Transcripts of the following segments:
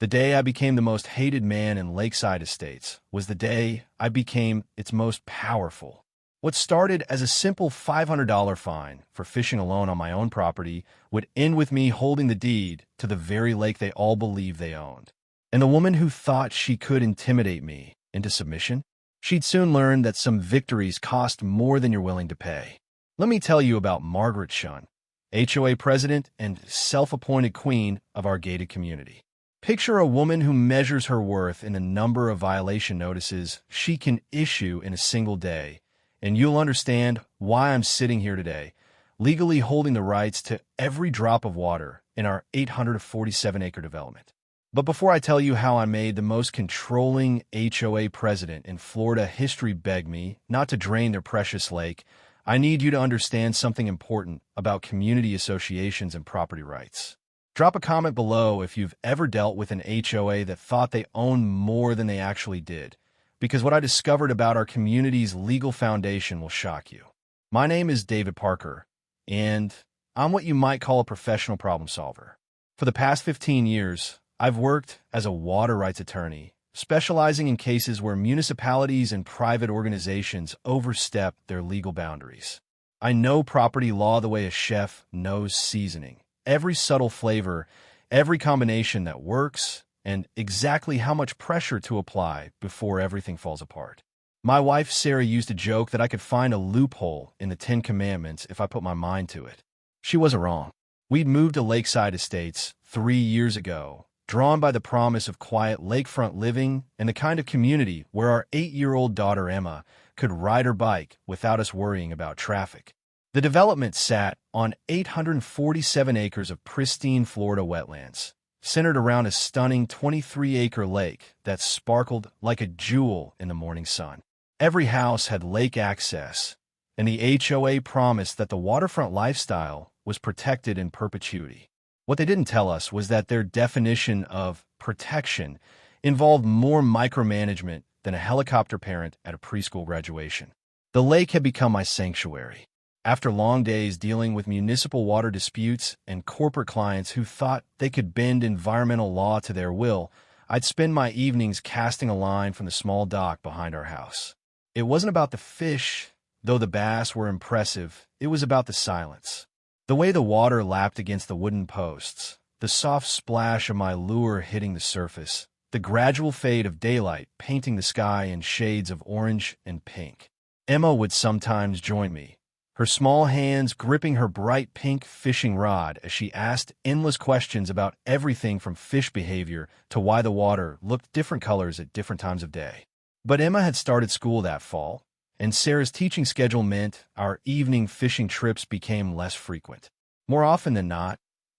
The day I became the most hated man in Lakeside Estates was the day I became its most powerful. What started as a simple $500 fine for fishing alone on my own property would end with me holding the deed to the very lake they all believed they owned. And the woman who thought she could intimidate me into submission, she'd soon learn that some victories cost more than you're willing to pay. Let me tell you about Margaret Chen, HOA president and self-appointed queen of our gated community. Picture a woman who measures her worth in the number of violation notices she can issue in a single day, and you'll understand why I'm sitting here today, legally holding the rights to every drop of water in our 847-acre development. But before I tell you how I made the most controlling HOA president in Florida history beg me not to drain their precious lake, I need you to understand something important about community associations and property rights. Drop a comment below if you've ever dealt with an HOA that thought they owned more than they actually did, because what I discovered about our community's legal foundation will shock you. My name is David Parker, and I'm what you might call a professional problem solver. For the past 15 years, I've worked as a water rights attorney, specializing in cases where municipalities and private organizations overstep their legal boundaries. I know property law the way a chef knows seasoning. Every subtle flavor, every combination that works, and exactly how much pressure to apply before everything falls apart. My wife, Sarah, used to joke that I could find a loophole in the Ten Commandments if I put my mind to it. She wasn't wrong. We'd moved to Lakeside Estates 3 years ago, drawn by the promise of quiet lakefront living and the kind of community where our 8-year-old daughter Emma could ride her bike without us worrying about traffic. The development sat on 847 acres of pristine Florida wetlands, centered around a stunning 23-acre lake that sparkled like a jewel in the morning sun. Every house had lake access, and the HOA promised that the waterfront lifestyle was protected in perpetuity. What they didn't tell us was that their definition of protection involved more micromanagement than a helicopter parent at a preschool graduation. The lake had become my sanctuary. After long days dealing with municipal water disputes and corporate clients who thought they could bend environmental law to their will, I'd spend my evenings casting a line from the small dock behind our house. It wasn't about the fish, though the bass were impressive. It was about the silence. The way the water lapped against the wooden posts, the soft splash of my lure hitting the surface, the gradual fade of daylight painting the sky in shades of orange and pink. Emma would sometimes join me, her small hands gripping her bright pink fishing rod as she asked endless questions about everything from fish behavior to why the water looked different colors at different times of day. But Emma had started school that fall, and Sarah's teaching schedule meant our evening fishing trips became less frequent. More often than not,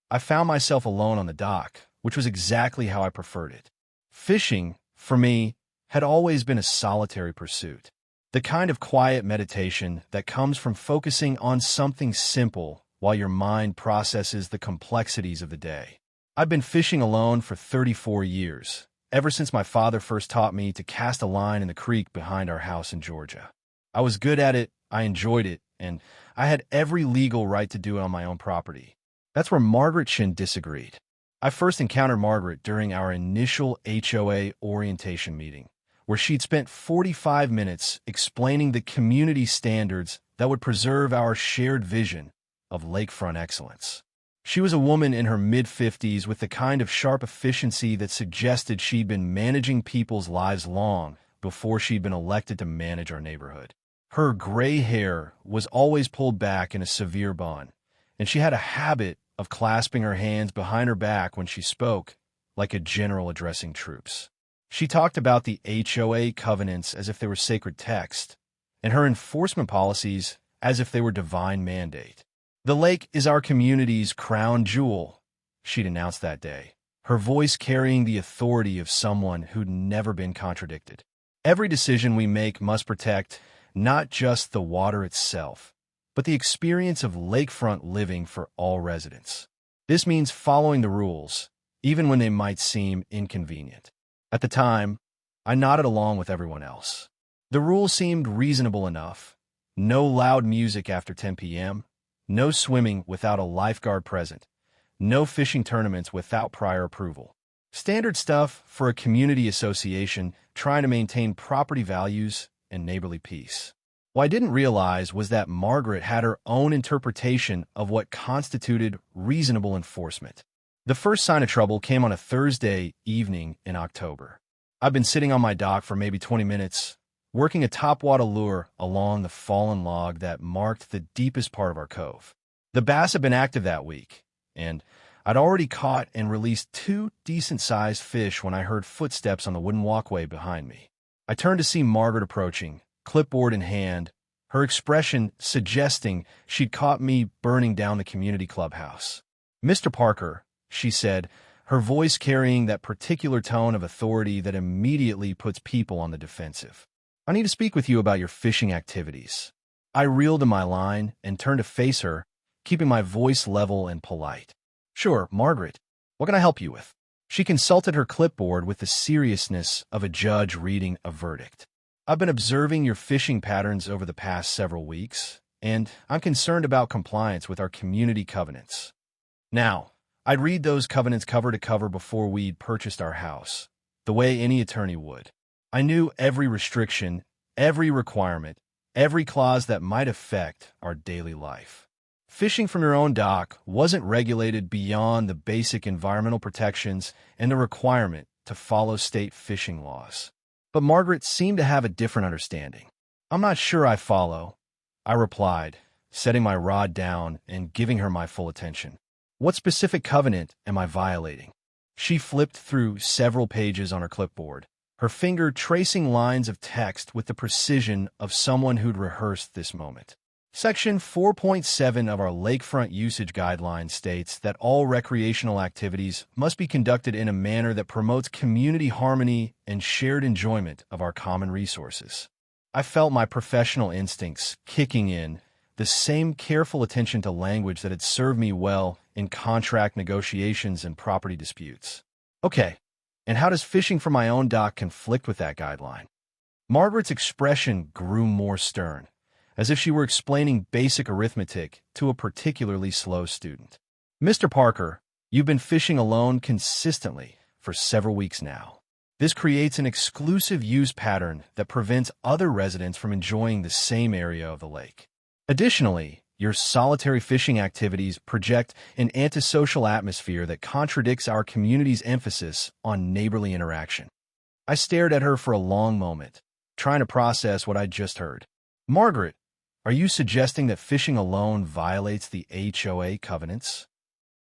I found myself alone on the dock, which was exactly how I preferred it. Fishing, for me, had always been a solitary pursuit. The kind of quiet meditation that comes from focusing on something simple while your mind processes the complexities of the day. I've been fishing alone for 34 years, ever since my father first taught me to cast a line in the creek behind our house in Georgia. I was good at it, I enjoyed it, and I had every legal right to do it on my own property. That's where Margaret Chen disagreed. I first encountered Margaret during our initial HOA orientation meeting, where she'd spent 45 minutes explaining the community standards that would preserve our shared vision of lakefront excellence. She was a woman in her mid-50s with the kind of sharp efficiency that suggested she'd been managing people's lives long before she'd been elected to manage our neighborhood. Her gray hair was always pulled back in a severe bun, and she had a habit of clasping her hands behind her back when she spoke, like a general addressing troops. She talked about the HOA covenants as if they were sacred text, and her enforcement policies as if they were divine mandate. "The lake is our community's crown jewel," she'd announced that day, her voice carrying the authority of someone who'd never been contradicted. "Every decision we make must protect not just the water itself, but the experience of lakefront living for all residents. This means following the rules, even when they might seem inconvenient." At the time, I nodded along with everyone else. The rules seemed reasonable enough. No loud music after 10 p.m., no swimming without a lifeguard present, no fishing tournaments without prior approval. Standard stuff for a community association trying to maintain property values and neighborly peace. What I didn't realize was that Margaret had her own interpretation of what constituted reasonable enforcement. The first sign of trouble came on a Thursday evening in October. I'd been sitting on my dock for maybe 20 minutes, working a topwater lure along the fallen log that marked the deepest part of our cove. The bass had been active that week, and I'd already caught and released 2 decent-sized fish when I heard footsteps on the wooden walkway behind me. I turned to see Margaret approaching, clipboard in hand, her expression suggesting she'd caught me burning down the community clubhouse. "Mr. Parker," she said, her voice carrying that particular tone of authority that immediately puts people on the defensive. "I need to speak with you about your fishing activities." I reeled in my line and turned to face her, keeping my voice level and polite. "Sure, Margaret. What can I help you with?" She consulted her clipboard with the seriousness of a judge reading a verdict. "I've been observing your fishing patterns over the past several weeks, and I'm concerned about compliance with our community covenants." Now, I'd read those covenants cover to cover before we'd purchased our house, the way any attorney would. I knew every restriction, every requirement, every clause that might affect our daily life. Fishing from your own dock wasn't regulated beyond the basic environmental protections and the requirement to follow state fishing laws. But Margaret seemed to have a different understanding. "I'm not sure I follow," I replied, setting my rod down and giving her my full attention. "What specific covenant am I violating?" She flipped through several pages on her clipboard, her finger tracing lines of text with the precision of someone who'd rehearsed this moment. Section 4.7 of our Lakefront Usage Guidelines states that all recreational activities must be conducted in a manner that promotes community harmony and shared enjoyment of our common resources. I felt my professional instincts kicking in, the same careful attention to language that had served me well in contract negotiations and property disputes. "Okay, and how does fishing from my own dock conflict with that guideline?" Margaret's expression grew more stern, as if she were explaining basic arithmetic to a particularly slow student. "Mr. Parker, you've been fishing alone consistently for several weeks now. This creates an exclusive use pattern that prevents other residents from enjoying the same area of the lake. Additionally, your solitary fishing activities project an antisocial atmosphere that contradicts our community's emphasis on neighborly interaction." I stared at her for a long moment, trying to process what I'd just heard. "Margaret, are you suggesting that fishing alone violates the HOA covenants?"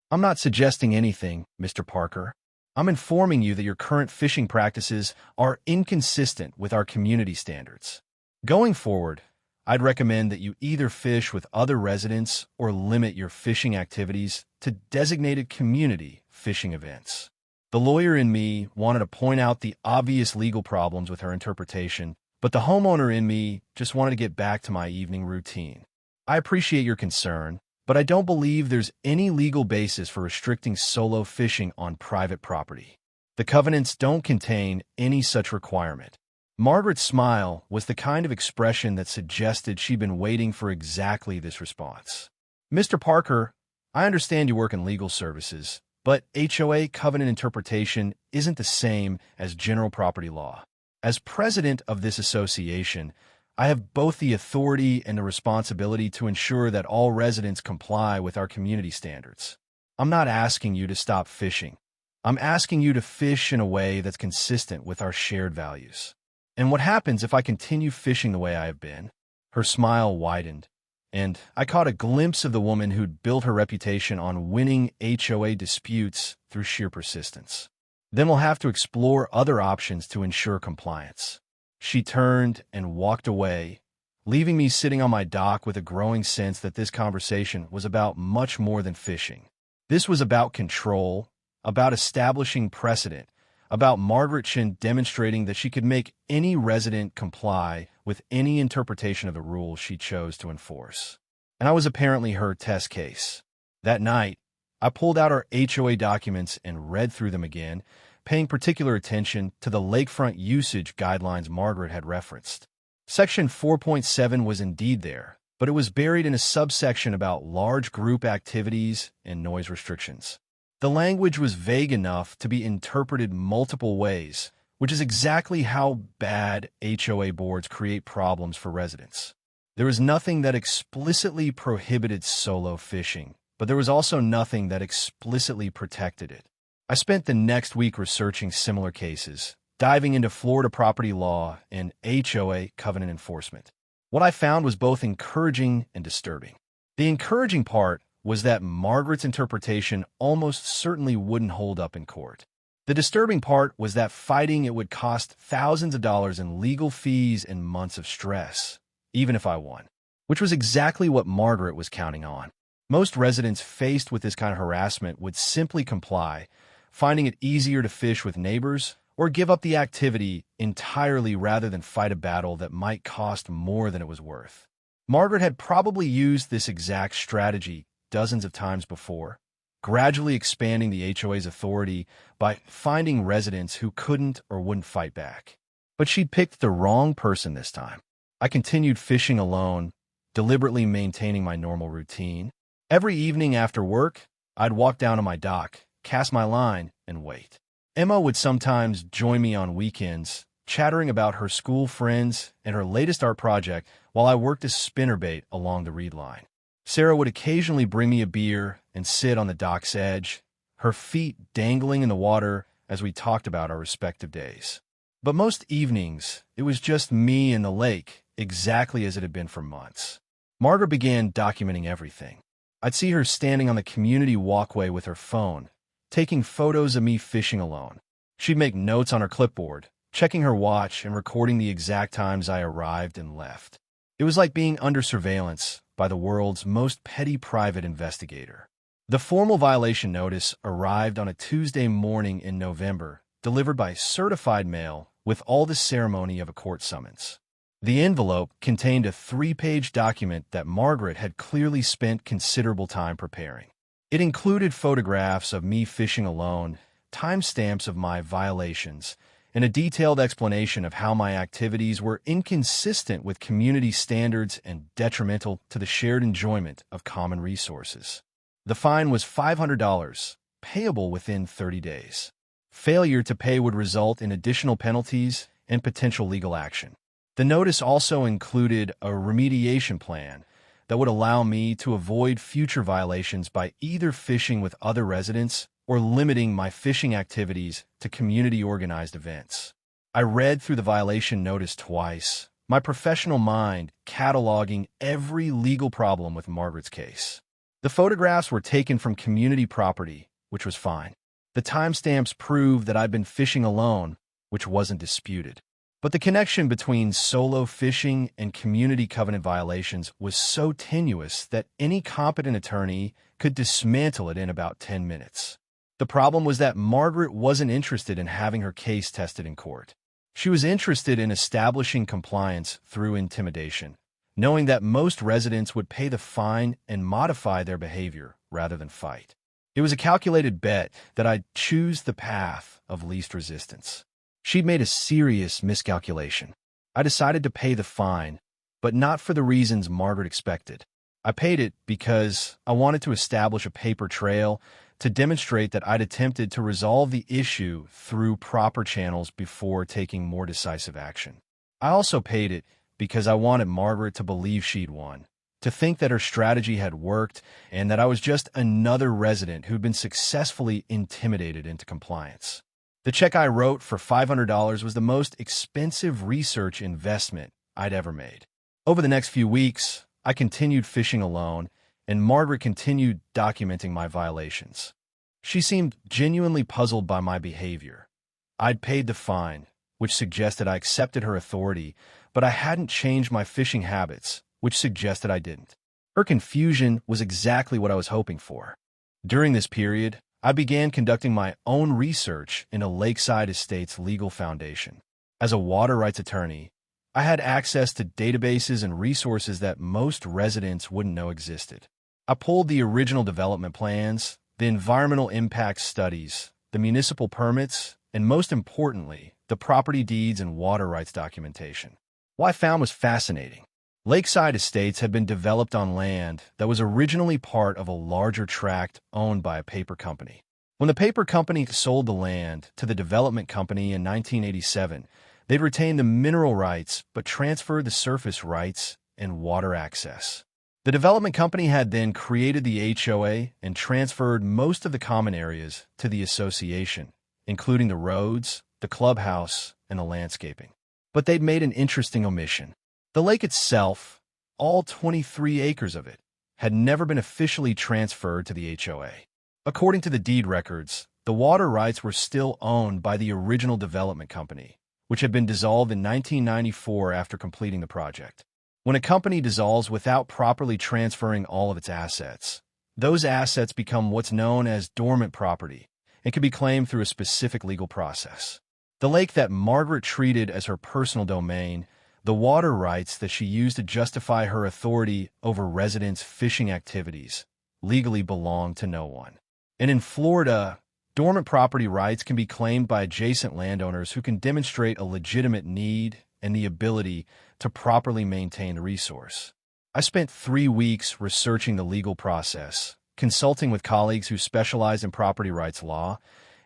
"I'm not suggesting anything, Mr. Parker. I'm informing you that your current fishing practices are inconsistent with our community standards. Going forward, I'd recommend that you either fish with other residents or limit your fishing activities to designated community fishing events." The lawyer in me wanted to point out the obvious legal problems with her interpretation, but the homeowner in me just wanted to get back to my evening routine. "I appreciate your concern, but I don't believe there's any legal basis for restricting solo fishing on private property. The covenants don't contain any such requirement." Margaret's smile was the kind of expression that suggested she'd been waiting for exactly this response. "Mr. Parker, I understand you work in legal services, but HOA covenant interpretation isn't the same as general property law. As president of this association, I have both the authority and the responsibility to ensure that all residents comply with our community standards. I'm not asking you to stop fishing. I'm asking you to fish in a way that's consistent with our shared values. And what happens if I continue fishing the way I have been?" Her smile widened, and I caught a glimpse of the woman who'd built her reputation on winning HOA disputes through sheer persistence. "Then we'll have to explore other options to ensure compliance." She turned and walked away, leaving me sitting on my dock with a growing sense that this conversation was about much more than fishing. This was about control, about establishing precedent, about Margaret Chen demonstrating that she could make any resident comply with any interpretation of the rules she chose to enforce. And I was apparently her test case. That night, I pulled out our HOA documents and read through them again, paying particular attention to the lakefront usage guidelines Margaret had referenced. Section 4.7 was indeed there, but it was buried in a subsection about large group activities and noise restrictions. The language was vague enough to be interpreted multiple ways, which is exactly how bad HOA boards create problems for residents. There was nothing that explicitly prohibited solo fishing, but there was also nothing that explicitly protected it. I spent the next week researching similar cases, diving into Florida property law and HOA covenant enforcement. What I found was both encouraging and disturbing. The encouraging part was that Margaret's interpretation almost certainly wouldn't hold up in court. The disturbing part was that fighting it would cost thousands of dollars in legal fees and months of stress, even if I won, which was exactly what Margaret was counting on. Most residents faced with this kind of harassment would simply comply, finding it easier to fish with neighbors or give up the activity entirely rather than fight a battle that might cost more than it was worth. Margaret had probably used this exact strategy dozens of times before, gradually expanding the HOA's authority by finding residents who couldn't or wouldn't fight back. But she'd picked the wrong person this time. I continued fishing alone, deliberately maintaining my normal routine. Every evening after work, I'd walk down to my dock, cast my line, and wait. Emma would sometimes join me on weekends, chattering about her school friends and her latest art project while I worked as spinnerbait along the reed line. Sarah would occasionally bring me a beer and sit on the dock's edge, her feet dangling in the water as we talked about our respective days. But most evenings, it was just me and the lake, exactly as it had been for months. Margaret began documenting everything. I'd see her standing on the community walkway with her phone, taking photos of me fishing alone. She'd make notes on her clipboard, checking her watch and recording the exact times I arrived and left. It was like being under surveillance by the world's most petty private investigator. The formal violation notice arrived on a Tuesday morning in November, delivered by certified mail with all the ceremony of a court summons. The envelope contained a 3-page document that Margaret had clearly spent considerable time preparing. It included photographs of me fishing alone, timestamps of my violations, and a detailed explanation of how my activities were inconsistent with community standards and detrimental to the shared enjoyment of common resources. The fine was $500, payable within 30 days. Failure to pay would result in additional penalties and potential legal action. The notice also included a remediation plan that would allow me to avoid future violations by either fishing with other residents or limiting my fishing activities to community-organized events. I read through the violation notice twice, my professional mind cataloging every legal problem with Margaret's case. The photographs were taken from community property, which was fine. The timestamps proved that I'd been fishing alone, which wasn't disputed. But the connection between solo fishing and community covenant violations was so tenuous that any competent attorney could dismantle it in about 10 minutes. The problem was that Margaret wasn't interested in having her case tested in court. She was interested in establishing compliance through intimidation, knowing that most residents would pay the fine and modify their behavior rather than fight. It was a calculated bet that I'd choose the path of least resistance. She'd made a serious miscalculation. I decided to pay the fine, but not for the reasons Margaret expected. I paid it because I wanted to establish a paper trail to demonstrate that I'd attempted to resolve the issue through proper channels before taking more decisive action. I also paid it because I wanted Margaret to believe she'd won, to think that her strategy had worked and that I was just another resident who'd been successfully intimidated into compliance. The check I wrote for $500 was the most expensive research investment I'd ever made. Over the next few weeks, I continued fishing alone, and Margaret continued documenting my violations. She seemed genuinely puzzled by my behavior. I'd paid the fine, which suggested I accepted her authority, but I hadn't changed my fishing habits, which suggested I didn't. Her confusion was exactly what I was hoping for. During this period, I began conducting my own research into Lakeside Estate's legal foundation. As a water rights attorney, I had access to databases and resources that most residents wouldn't know existed. I pulled the original development plans, the environmental impact studies, the municipal permits, and most importantly, the property deeds and water rights documentation. What I found was fascinating. Lakeside Estates had been developed on land that was originally part of a larger tract owned by a paper company. When the paper company sold the land to the development company in 1987, they'd retained the mineral rights but transferred the surface rights and water access. The development company had then created the HOA and transferred most of the common areas to the association, including the roads, the clubhouse, and the landscaping. But they'd made an interesting omission. The lake itself, all 23 acres of it, had never been officially transferred to the HOA. According to the deed records, the water rights were still owned by the original development company, which had been dissolved in 1994 after completing the project. When a company dissolves without properly transferring all of its assets, those assets become what's known as dormant property and can be claimed through a specific legal process. The lake that Margaret treated as her personal domain, the water rights that she used to justify her authority over residents' fishing activities, legally belonged to no one. And in Florida, dormant property rights can be claimed by adjacent landowners who can demonstrate a legitimate need and the ability to properly maintain the resource. I spent 3 weeks researching the legal process, consulting with colleagues who specialize in property rights law,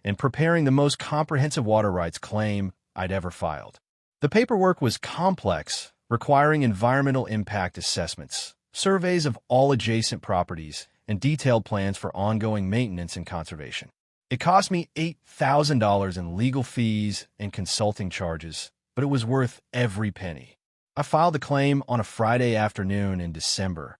and preparing the most comprehensive water rights claim I'd ever filed. The paperwork was complex, requiring environmental impact assessments, surveys of all adjacent properties, and detailed plans for ongoing maintenance and conservation. It cost me $8,000 in legal fees and consulting charges, but it was worth every penny. I filed the claim on a Friday afternoon in December,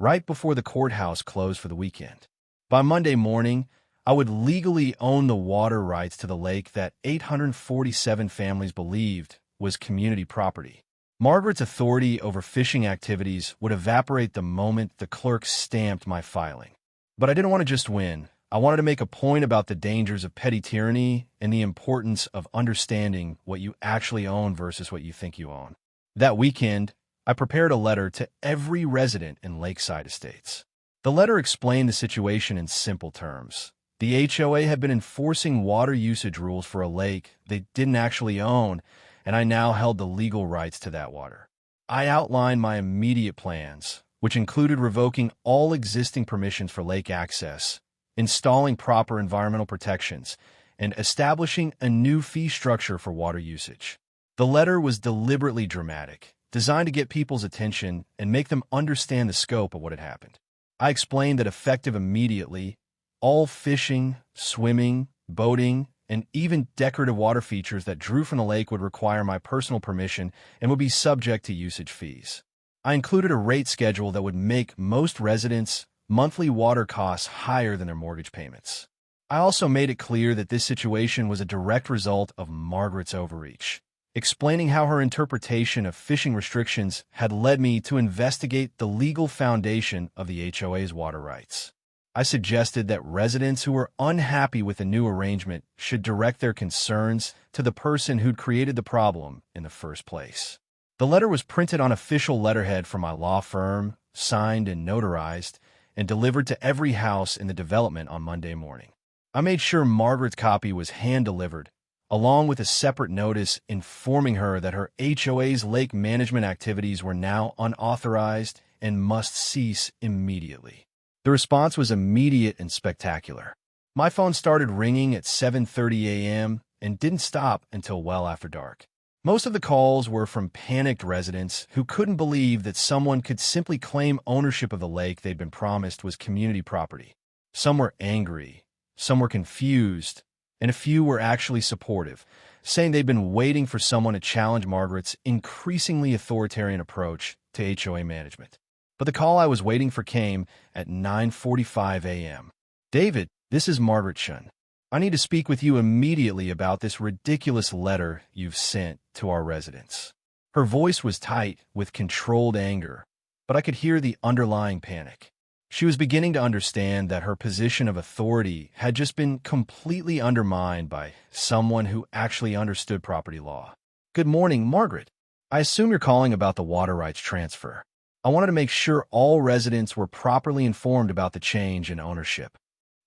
right before the courthouse closed for the weekend. By Monday morning, I would legally own the water rights to the lake that 847 families believed was community property. Margaret's authority over fishing activities would evaporate the moment the clerk stamped my filing. But I didn't want to just win. I wanted to make a point about the dangers of petty tyranny and the importance of understanding what you actually own versus what you think you own. That weekend, I prepared a letter to every resident in Lakeside Estates. The letter explained the situation in simple terms. The HOA had been enforcing water usage rules for a lake they didn't actually own, and I now held the legal rights to that water. I outlined my immediate plans, which included revoking all existing permissions for lake access, installing proper environmental protections, and establishing a new fee structure for water usage. The letter was deliberately dramatic, designed to get people's attention and make them understand the scope of what had happened. I explained that effective immediately, all fishing, swimming, boating, and even decorative water features that drew from the lake would require my personal permission and would be subject to usage fees. I included a rate schedule that would make most residents' monthly water costs higher than their mortgage payments. I also made it clear that this situation was a direct result of Margaret's overreach, explaining how her interpretation of fishing restrictions had led me to investigate the legal foundation of the HOA's water rights. I suggested that residents who were unhappy with the new arrangement should direct their concerns to the person who'd created the problem in the first place. The letter was printed on official letterhead from my law firm, signed and notarized, and delivered to every house in the development on Monday morning. I made sure Margaret's copy was hand-delivered, along with a separate notice informing her that her HOA's lake management activities were now unauthorized and must cease immediately. The response was immediate and spectacular. My phone started ringing at 7:30 a.m. and didn't stop until well after dark. Most of the calls were from panicked residents who couldn't believe that someone could simply claim ownership of the lake they'd been promised was community property. Some were angry, some were confused, and a few were actually supportive, saying they'd been waiting for someone to challenge Margaret's increasingly authoritarian approach to HOA management. But the call I was waiting for came at 9:45 a.m. "David, this is Margaret Chen. I need to speak with you immediately about this ridiculous letter you've sent to our residents." Her voice was tight with controlled anger, but I could hear the underlying panic. She was beginning to understand that her position of authority had just been completely undermined by someone who actually understood property law. "Good morning, Margaret. I assume you're calling about the water rights transfer. I wanted to make sure all residents were properly informed about the change in ownership."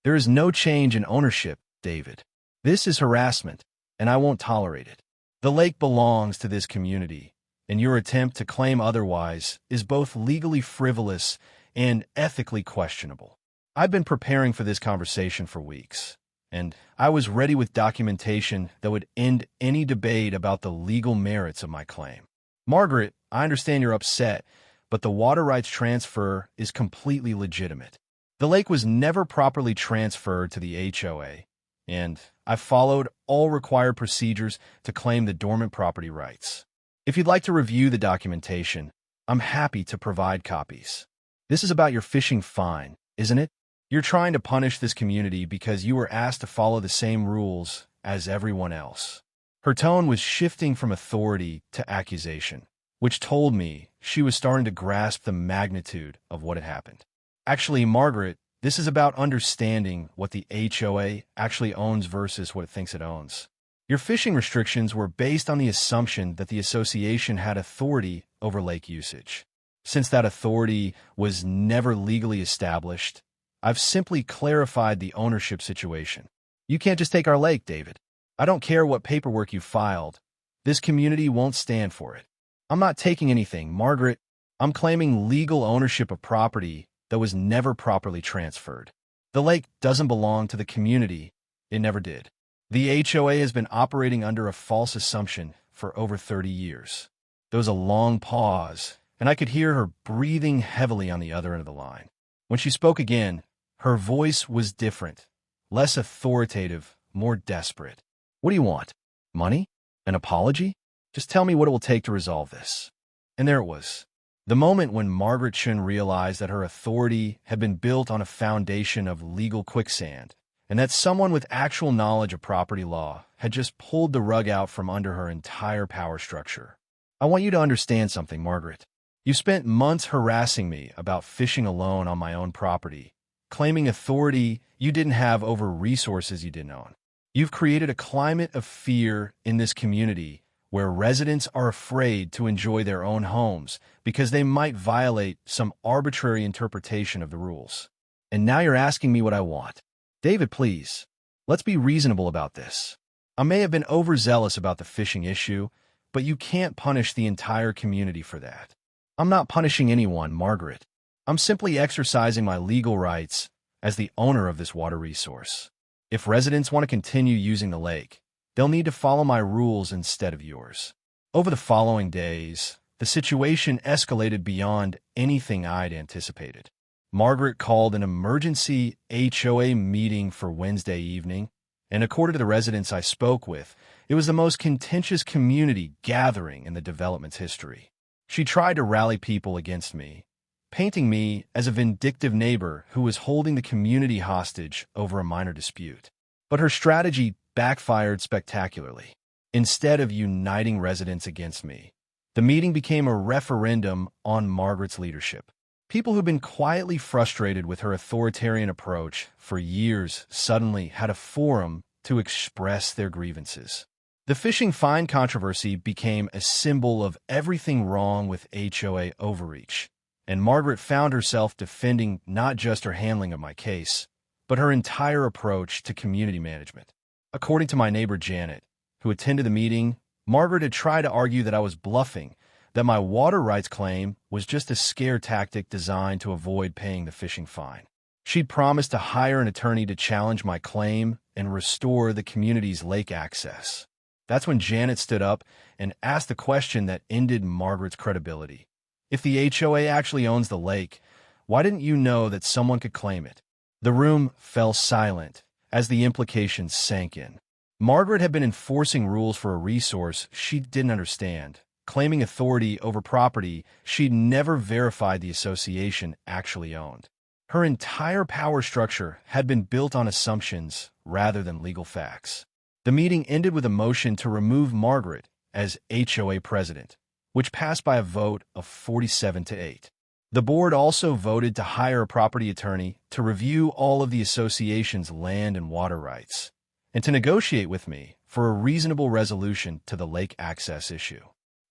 "There is no change in ownership, David. This is harassment, and I won't tolerate it. The lake belongs to this community, and your attempt to claim otherwise is both legally frivolous and ethically questionable." I've been preparing for this conversation for weeks, and I was ready with documentation that would end any debate about the legal merits of my claim. Margaret, I understand you're upset, but the water rights transfer is completely legitimate. The lake was never properly transferred to the HOA, and I followed all required procedures to claim the dormant property rights. If you'd like to review the documentation, I'm happy to provide copies. This is about your fishing fine, isn't it? You're trying to punish this community because you were asked to follow the same rules as everyone else. Her tone was shifting from authority to accusation, which told me she was starting to grasp the magnitude of what had happened. Actually, Margaret, this is about understanding what the HOA actually owns versus what it thinks it owns. Your fishing restrictions were based on the assumption that the association had authority over lake usage. Since that authority was never legally established, I've simply clarified the ownership situation. You can't just take our lake, David. I don't care what paperwork you filed. This community won't stand for it. I'm not taking anything, Margaret. I'm claiming legal ownership of property that was never properly transferred. The lake doesn't belong to the community. It never did. The HOA has been operating under a false assumption for over 30 years. There was a long pause, and I could hear her breathing heavily on the other end of the line. When she spoke again, her voice was different, less authoritative, more desperate. What do you want? Money? An apology? Just tell me what it will take to resolve this. And there it was. The moment when Margaret Chen realized that her authority had been built on a foundation of legal quicksand, and that someone with actual knowledge of property law had just pulled the rug out from under her entire power structure. I want you to understand something, Margaret. You spent months harassing me about fishing alone on my own property, claiming authority you didn't have over resources you didn't own. You've created a climate of fear in this community where residents are afraid to enjoy their own homes because they might violate some arbitrary interpretation of the rules. And now you're asking me what I want. David, please, let's be reasonable about this. I may have been overzealous about the fishing issue, but you can't punish the entire community for that. I'm not punishing anyone, Margaret. I'm simply exercising my legal rights as the owner of this water resource. If residents want to continue using the lake, they'll need to follow my rules instead of yours. Over the following days, the situation escalated beyond anything I'd anticipated. Margaret called an emergency HOA meeting for Wednesday evening, and according to the residents I spoke with, it was the most contentious community gathering in the development's history. She tried to rally people against me, painting me as a vindictive neighbor who was holding the community hostage over a minor dispute. But her strategy backfired spectacularly. Instead of uniting residents against me, the meeting became a referendum on Margaret's leadership. People who'd been quietly frustrated with her authoritarian approach for years suddenly had a forum to express their grievances. The fishing fine controversy became a symbol of everything wrong with HOA overreach, and Margaret found herself defending not just her handling of my case, but her entire approach to community management. According to my neighbor Janet, who attended the meeting, Margaret had tried to argue that I was bluffing, that my water rights claim was just a scare tactic designed to avoid paying the fishing fine. She'd promised to hire an attorney to challenge my claim and restore the community's lake access. That's when Janet stood up and asked the question that ended Margaret's credibility. If the HOA actually owns the lake, why didn't you know that someone could claim it? The room fell silent as the implications sank in. Margaret had been enforcing rules for a resource she didn't understand, claiming authority over property she'd never verified the association actually owned. Her entire power structure had been built on assumptions rather than legal facts. The meeting ended with a motion to remove Margaret as HOA president, which passed by a vote of 47-8. The board also voted to hire a property attorney to review all of the association's land and water rights, and to negotiate with me for a reasonable resolution to the lake access issue.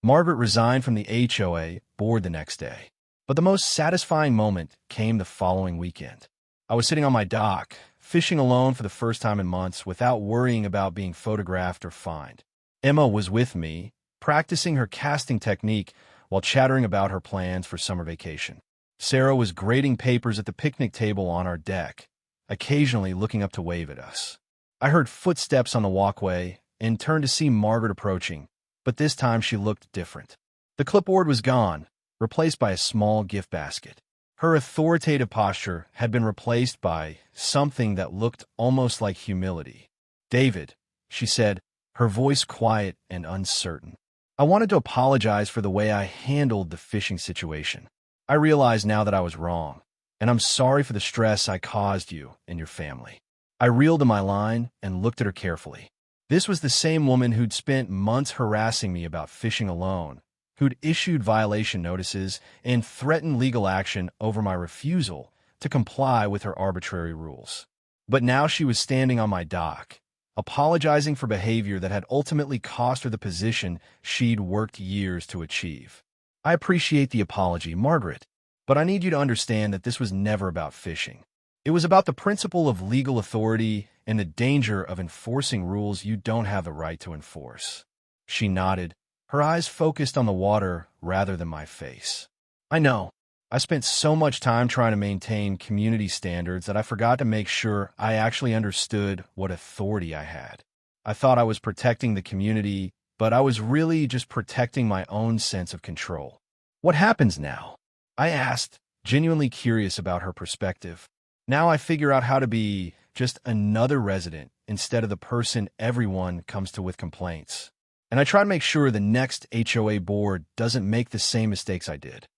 Margaret resigned from the HOA board the next day. But the most satisfying moment came the following weekend. I was sitting on my dock, fishing alone for the first time in months without worrying about being photographed or fined. Emma was with me, practicing her casting technique while chattering about her plans for summer vacation. Sarah was grading papers at the picnic table on our deck, occasionally looking up to wave at us. I heard footsteps on the walkway and turned to see Margaret approaching, but this time she looked different. The clipboard was gone, replaced by a small gift basket. Her authoritative posture had been replaced by something that looked almost like humility. "David," she said, her voice quiet and uncertain. "I wanted to apologize for the way I handled the fishing situation. I realize now that I was wrong, and I'm sorry for the stress I caused you and your family." I reeled to my line and looked at her carefully. This was the same woman who'd spent months harassing me about fishing alone, who'd issued violation notices and threatened legal action over my refusal to comply with her arbitrary rules. But now she was standing on my dock, apologizing for behavior that had ultimately cost her the position she'd worked years to achieve. "I appreciate the apology, Margaret, but I need you to understand that this was never about fishing. It was about the principle of legal authority and the danger of enforcing rules you don't have the right to enforce." She nodded, her eyes focused on the water rather than my face. "I know. I spent so much time trying to maintain community standards that I forgot to make sure I actually understood what authority I had. I thought I was protecting the community, but I was really just protecting my own sense of control." "What happens now?" I asked, genuinely curious about her perspective. "Now I figure out how to be just another resident instead of the person everyone comes to with complaints. And I try to make sure the next HOA board doesn't make the same mistakes I did."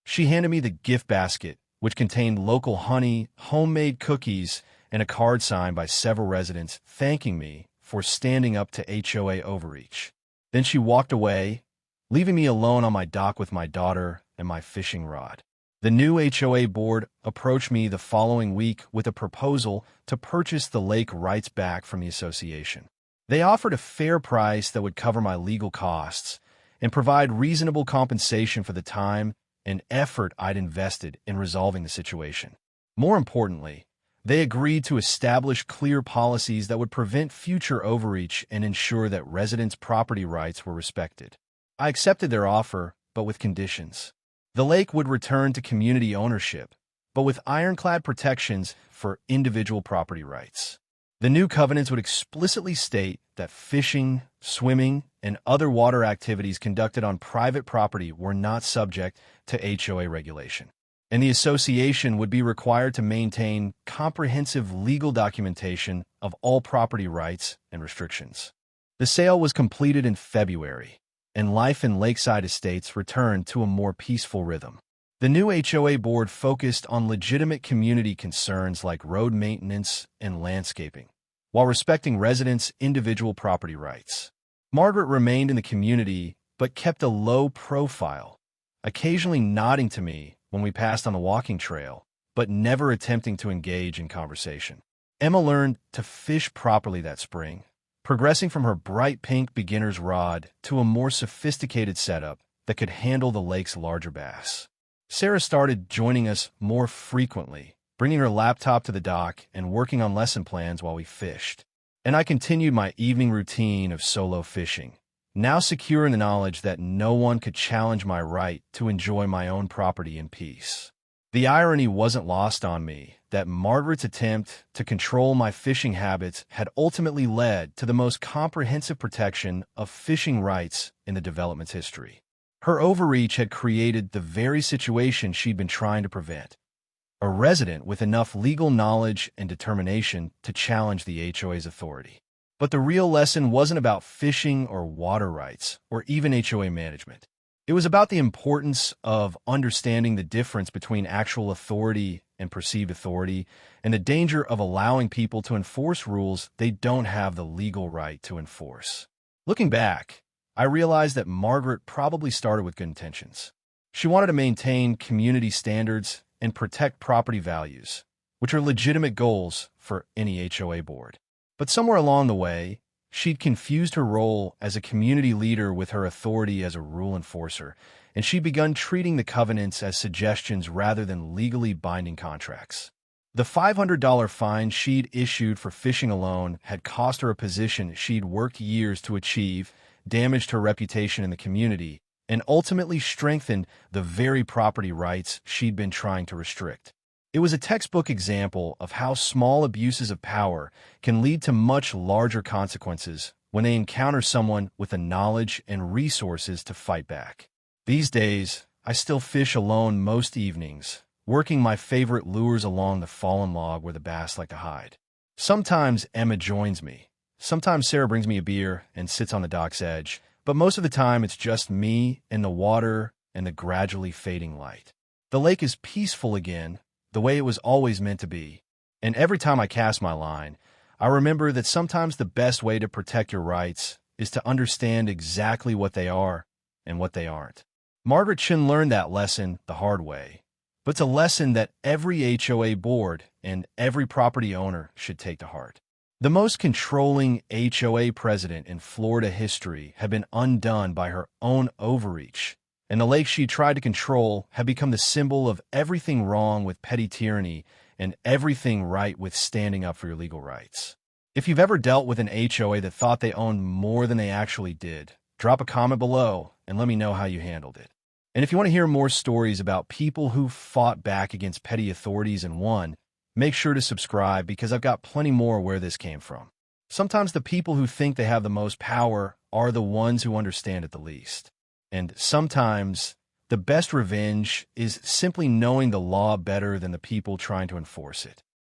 She handed me the gift basket, which contained local honey, homemade cookies, and a card signed by several residents thanking me for standing up to HOA overreach. Then she walked away, leaving me alone on my dock with my daughter and my fishing rod. The new HOA board approached me the following week with a proposal to purchase the lake rights back from the association. They offered a fair price that would cover my legal costs and provide reasonable compensation for the time and effort I'd invested in resolving the situation. More importantly, they agreed to establish clear policies that would prevent future overreach and ensure that residents' property rights were respected. I accepted their offer, but with conditions. The lake would return to community ownership, but with ironclad protections for individual property rights. The new covenants would explicitly state that fishing, swimming, and other water activities conducted on private property were not subject to HOA regulation, and the association would be required to maintain comprehensive legal documentation of all property rights and restrictions. The sale was completed in February, and life in Lakeside Estates returned to a more peaceful rhythm. The new HOA board focused on legitimate community concerns like road maintenance and landscaping, while respecting residents' individual property rights. Margaret remained in the community but kept a low profile, occasionally nodding to me when we passed on the walking trail, but never attempting to engage in conversation. Emma learned to fish properly that spring, progressing from her bright pink beginner's rod to a more sophisticated setup that could handle the lake's larger bass. Sarah started joining us more frequently, bringing her laptop to the dock and working on lesson plans while we fished. And I continued my evening routine of solo fishing, now secure in the knowledge that no one could challenge my right to enjoy my own property in peace. The irony wasn't lost on me that Margaret's attempt to control my fishing habits had ultimately led to the most comprehensive protection of fishing rights in the development's history. Her overreach had created the very situation she'd been trying to prevent: a resident with enough legal knowledge and determination to challenge the HOA's authority. But the real lesson wasn't about fishing or water rights or even HOA management. It was about the importance of understanding the difference between actual authority and perceived authority, and the danger of allowing people to enforce rules they don't have the legal right to enforce. Looking back, I realized that Margaret probably started with good intentions. She wanted to maintain community standards and protect property values, which are legitimate goals for any HOA board. But somewhere along the way, she'd confused her role as a community leader with her authority as a rule enforcer, and she'd begun treating the covenants as suggestions rather than legally binding contracts. The $500 fine she'd issued for fishing alone had cost her a position she'd worked years to achieve, damaged her reputation in the community, and ultimately strengthened the very property rights she'd been trying to restrict. It was a textbook example of how small abuses of power can lead to much larger consequences when they encounter someone with the knowledge and resources to fight back. These days, I still fish alone most evenings, working my favorite lures along the fallen log where the bass like to hide. Sometimes Emma joins me. Sometimes Sarah brings me a beer and sits on the dock's edge, but most of the time it's just me and the water and the gradually fading light. The lake is peaceful again, the way it was always meant to be. And every time I cast my line, I remember that sometimes the best way to protect your rights is to understand exactly what they are and what they aren't. Margaret Chen learned that lesson the hard way, but it's a lesson that every HOA board and every property owner should take to heart. The most controlling HOA president in Florida history had been undone by her own overreach, and the lake she tried to control had become the symbol of everything wrong with petty tyranny and everything right with standing up for your legal rights. If you've ever dealt with an HOA that thought they owned more than they actually did, drop a comment below and let me know how you handled it. And if you want to hear more stories about people who fought back against petty authorities and won, make sure to subscribe because I've got plenty more where this came from. Sometimes the people who think they have the most power are the ones who understand it the least. And sometimes the best revenge is simply knowing the law better than the people trying to enforce it.